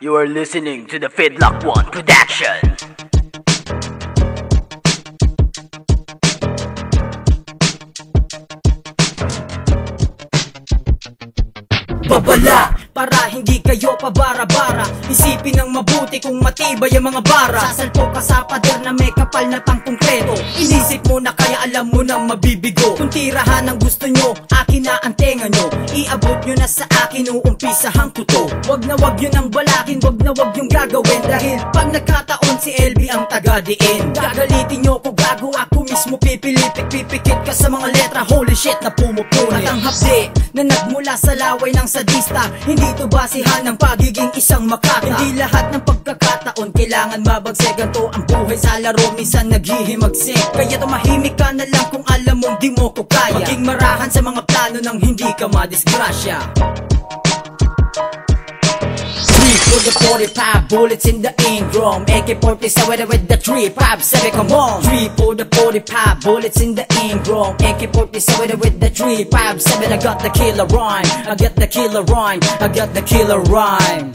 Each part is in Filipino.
You are listening to the Feedlock One production. Babala, para hindi kayo pabara-bara. Isipin ng mabuti kung matibay ang mga bara. Sasalpo ka sa pader na may kapal na pangkongkreto. Inisip mo na kaya alam mo nang mabibigo. Kung tirahan ang gusto nyo, akin na ang tenga nyo. Iabot nyo na sa akin, uumpisahang ko to. Wag na wag yun ang balakin, wag na wag yung gagawin. Dahil pag nagkataon si LB ang taga-diin. Gagalitin nyo ko gago, ako mismo pipilipik. Pipikit ka sa mga letra, holy shit na pumupunit. At ang hapde na nagmula sa laway ng sadista, hindi to basihan ng pagiging isang makata. Hindi lahat ng pagkakataon kailangan mabagsik. Ganto ang buhay sa laro, minsan naghihimagsik. Kaya tumahimik ka na lang kung alam mong di mo ko kaya. Maging marahan sa mga plano nang hindi ka madisgrasya. 3 for the 45 bullets in the ingrown, AK-47 with the 357, come on. 3 for the 45 bullets in the ingrown, AK-47 with the 357. I got the killer rhyme, I got the killer rhyme, I got the killer rhyme.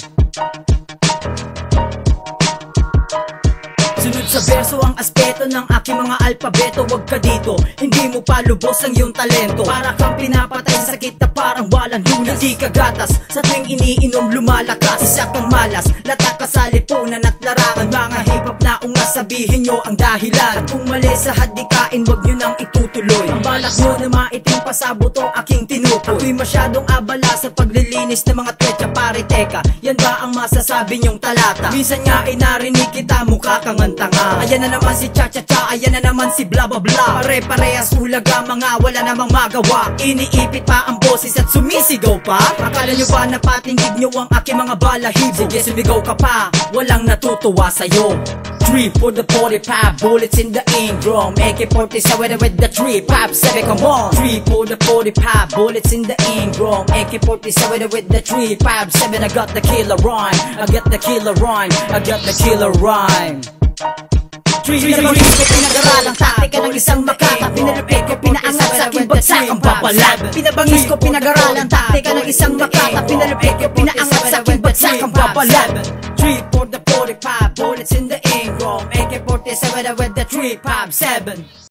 Sunod sa verso ang aspeto ng aking mga alpabeto. Wag ka dito, hindi mo pa lubos ang iyong talento. Para kang pinapatay sa sakit na parang walang lunas. Hindi ka gatas, sa tuwing iniinom lumalakas. Isa kang malas, latak ka sa lipunan at larangan. Mga hip-hop na ungas, sabihin nyo ang dahilan. At kung mali sa hadikain, wag nyo nang itutuloy. Ang balak nyo na maitim pa sa buto aking tinukoy. Ako'y masyadong abala sa paglilinis ng mga twetsa. Pare teka, yan ba ang masasabi nyong talata? Minsan nga ay narinig kita, mukha kang tanga. Ayan na naman si cha-cha-cha, ayan na naman si bla bla bla. Pare-parehas ulaga, mga wala namang magawa. Iniipit pa ang boses at sumisigaw pa. Akala nyo ba napatingig nyo ang aking mga balahibo? Sige, sumigaw ka pa, walang natutuwa sa'yo. 3 for the 45 bullets in the ingrown, AK-47 with the 357, come on. 3 for the 45 bullets in the ingrown, AK-47 with the 357. I got the killer rhyme, I got the killer rhyme, I got the killer rhyme. Pinabangis ko pinag-aralang taktika ng isang makata. Pinalupit ko pinaangat sa aking bagsak ang babalag. Pinabangis ko pinag-aralang taktika ng isang makata. Pinalupit ko pinaangat sa aking bagsak ang babalag. 3 for the 45 bullets in the ingrown, AK-47 with the 357.